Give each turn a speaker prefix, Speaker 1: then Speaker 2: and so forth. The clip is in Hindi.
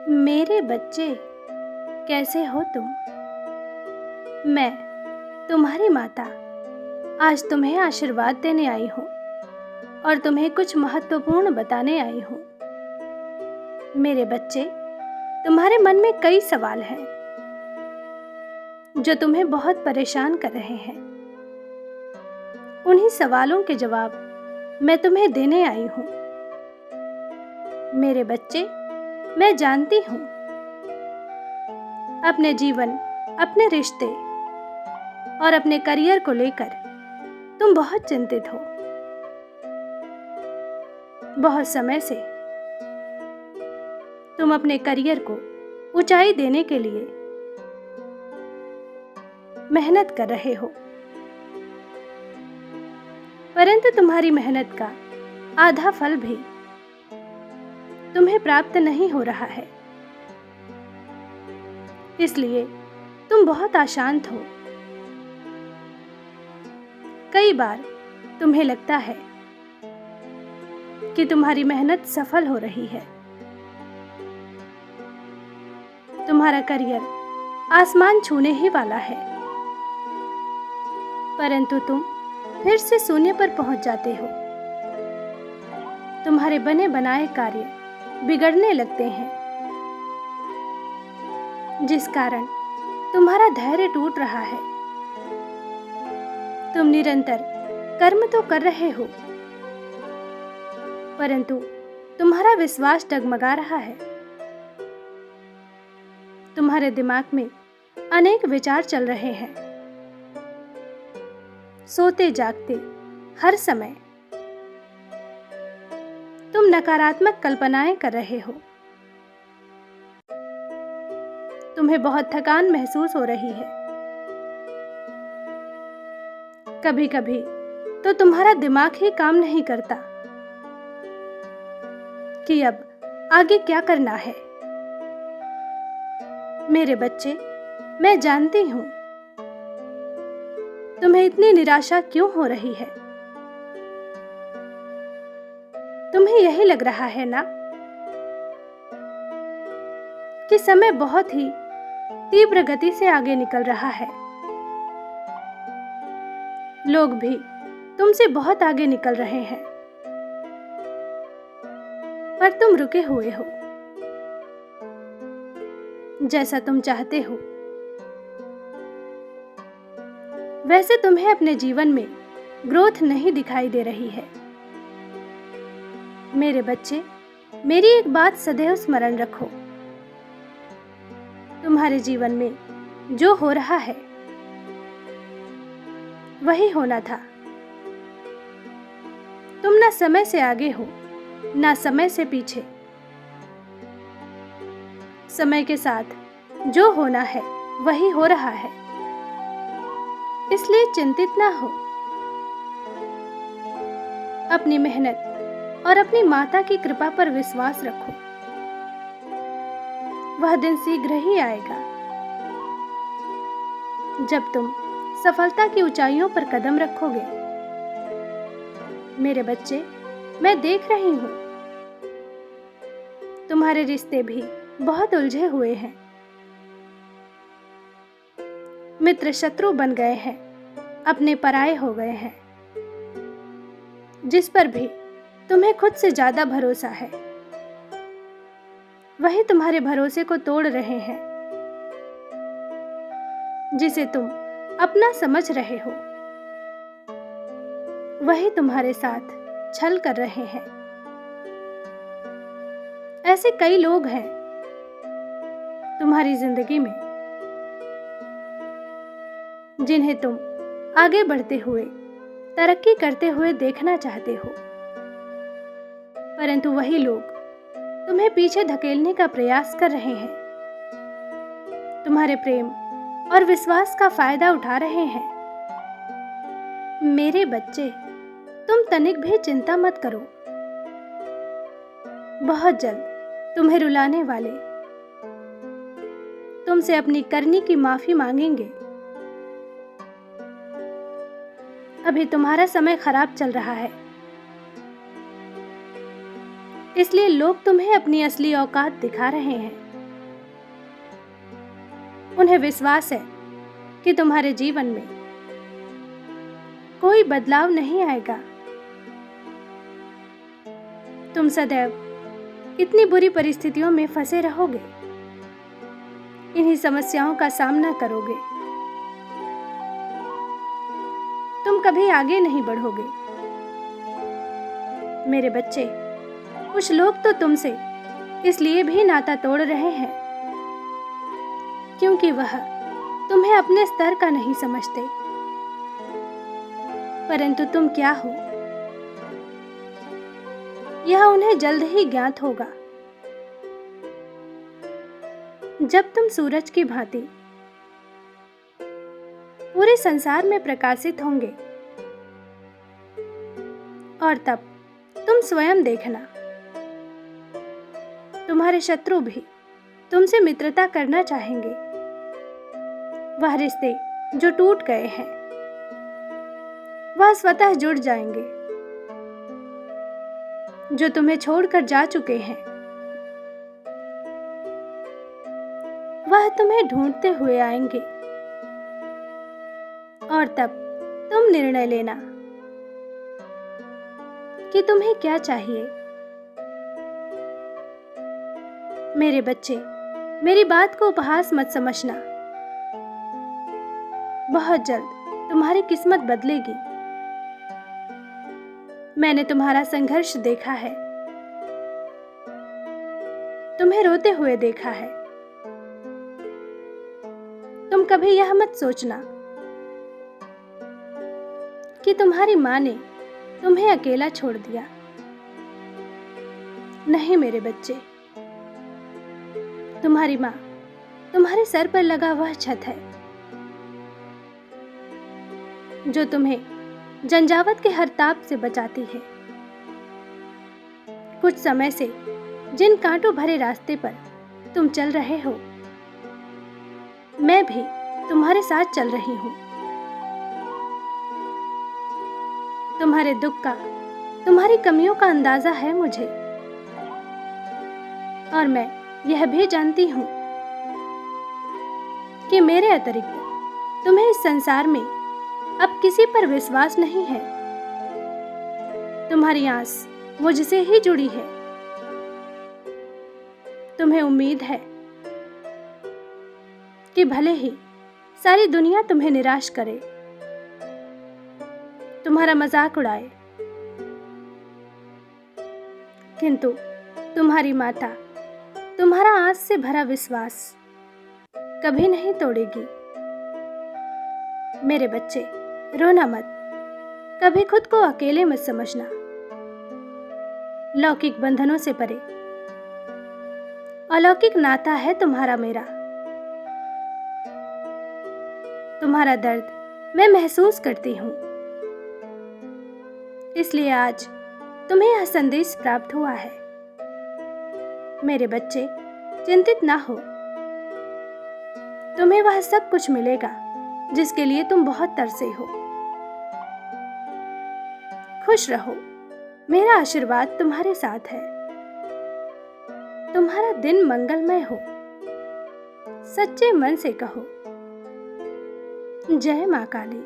Speaker 1: मेरे बच्चे, कैसे हो तुम? मैं, तुम्हारी माता, आज तुम्हें आशीर्वाद देने आई हूँ और तुम्हें कुछ महत्वपूर्ण बताने आई हूँ। मेरे बच्चे, तुम्हारे मन में कई सवाल हैं जो तुम्हें बहुत परेशान कर रहे हैं। उन्हीं सवालों के जवाब मैं तुम्हें देने आई हूँ। मेरे बच्चे, मैं जानती हूँ अपने जीवन, अपने रिश्ते और अपने करियर को लेकर तुम बहुत चिंतित हो। बहुत समय से तुम अपने करियर को ऊंचाई देने के लिए मेहनत कर रहे हो, परंतु तुम्हारी मेहनत का आधा फल भी तुम्हें प्राप्त नहीं हो रहा है। इसलिए तुम बहुत अशांत हो। कई बार तुम्हें लगता है कि तुम्हारी मेहनत सफल हो रही है। तुम्हारा करियर आसमान छूने ही वाला है, परंतु तुम फिर से शून्य पर पहुंच जाते हो। तुम्हारे बने बनाए कार्य बिगड़ने लगते हैं, जिस कारण तुम्हारा धैर्य टूट रहा है। तुम निरंतर कर्म तो कर रहे हो, परंतु तुम्हारा विश्वास डगमगा रहा है। तुम्हारे दिमाग में अनेक विचार चल रहे हैं। सोते जागते हर समय तुम नकारात्मक कल्पनाएं कर रहे हो। तुम्हें बहुत थकान महसूस हो रही है। कभी कभी तो तुम्हारा दिमाग ही काम नहीं करता कि अब आगे क्या करना है। मेरे बच्चे, मैं जानती हूं तुम्हें इतनी निराशा क्यों हो रही है। तुम्हें यही लग रहा है ना कि समय बहुत ही तीव्र गति से आगे निकल रहा है। लोग भी तुमसे बहुत आगे निकल रहे हैं, पर तुम रुके हुए हो। जैसा तुम चाहते हो वैसे तुम्हें अपने जीवन में ग्रोथ नहीं दिखाई दे रही है। मेरे बच्चे, मेरी एक बात सदैव स्मरण रखो। तुम्हारे जीवन में जो हो रहा है वही होना था। तुम ना समय से आगे हो, ना समय से पीछे। समय के साथ जो होना है वही हो रहा है, इसलिए चिंतित ना हो। अपनी मेहनत और अपनी माता की कृपा पर विश्वास रखो। वह दिन शीघ्र ही आएगा जब तुम सफलता की ऊंचाइयों पर कदम रखोगे। मेरे बच्चे, मैं देख रही हूं तुम्हारे रिश्ते भी बहुत उलझे हुए हैं। मित्र शत्रु बन गए हैं, अपने पराये हो गए हैं। जिस पर भी तुम्हें खुद से ज्यादा भरोसा है, वही तुम्हारे भरोसे को तोड़ रहे हैं। जिसे तुम अपना समझ रहे हो, वही तुम्हारे साथ छल कर रहे हैं। ऐसे कई लोग हैं तुम्हारी जिंदगी में जिन्हें तुम आगे बढ़ते हुए, तरक्की करते हुए देखना चाहते हो, परंतु वही लोग तुम्हें पीछे धकेलने का प्रयास कर रहे हैं। तुम्हारे प्रेम और विश्वास का फायदा उठा रहे हैं। मेरे बच्चे, तुम तनिक भी चिंता मत करो। बहुत जल्द तुम्हें रुलाने वाले तुमसे अपनी करनी की माफी मांगेंगे। अभी तुम्हारा समय खराब चल रहा है, इसलिए लोग तुम्हें अपनी असली औकात दिखा रहे हैं। उन्हें विश्वास है कि तुम्हारे जीवन में कोई बदलाव नहीं आएगा। तुम सदैव कितनी बुरी परिस्थितियों में फंसे रहोगे, इन्हीं समस्याओं का सामना करोगे, तुम कभी आगे नहीं बढ़ोगे। मेरे बच्चे, कुछ लोग तो तुमसे इसलिए भी नाता तोड़ रहे हैं क्योंकि वह तुम्हें अपने स्तर का नहीं समझते, परंतु तुम क्या हो यह उन्हें जल्द ही ज्ञात होगा। जब तुम सूरज की भांति पूरे संसार में प्रकाशित होंगे और तब तुम स्वयं देखना, तुम्हारे शत्रु भी तुमसे मित्रता करना चाहेंगे। वह रिश्ते जो टूट गए हैं वह स्वतः जुड़ जाएंगे। जो तुम्हें छोड़कर जा चुके हैं वह तुम्हें ढूंढते हुए आएंगे और तब तुम निर्णय लेना कि तुम्हें क्या चाहिए। मेरे बच्चे, मेरी बात को उपहास मत समझना। बहुत जल्द तुम्हारी किस्मत बदलेगी। मैंने तुम्हारा संघर्ष देखा है, तुम्हें रोते हुए देखा है। तुम कभी यह मत सोचना कि तुम्हारी मां ने तुम्हें अकेला छोड़ दिया। नहीं मेरे बच्चे, तुम्हारी मां तुम्हारे सर पर लगा वह छत है जो तुम्हें जंजावत के हर ताप से बचाती है। कुछ समय से जिन कांटों भरे रास्ते पर तुम चल रहे हो, मैं भी तुम्हारे साथ चल रही हूं। तुम्हारे दुख का, तुम्हारी कमियों का अंदाजा है मुझे, और मैं यह भी जानती हूं कि मेरे अतिरिक्त तुम्हें इस संसार में अब किसी पर विश्वास नहीं है। तुम्हारी आस मुझसे ही जुड़ी है। तुम्हें उम्मीद है कि भले ही सारी दुनिया तुम्हें निराश करे, तुम्हारा मजाक उड़ाए, किंतु तुम्हारी माता तुम्हारा आस से भरा विश्वास कभी नहीं तोड़ेगी। मेरे बच्चे, रोना मत, कभी खुद को अकेले मत समझना। लौकिक बंधनों से परे अलौकिक नाता है तुम्हारा मेरा। तुम्हारा दर्द मैं महसूस करती हूं, इसलिए आज तुम्हें यह संदेश प्राप्त हुआ है। मेरे बच्चे, चिंतित ना हो, तुम्हें वह सब कुछ मिलेगा जिसके लिए तुम बहुत तरसे हो। खुश रहो, मेरा आशीर्वाद तुम्हारे साथ है। तुम्हारा दिन मंगलमय हो। सच्चे मन से कहो, जय मां काली।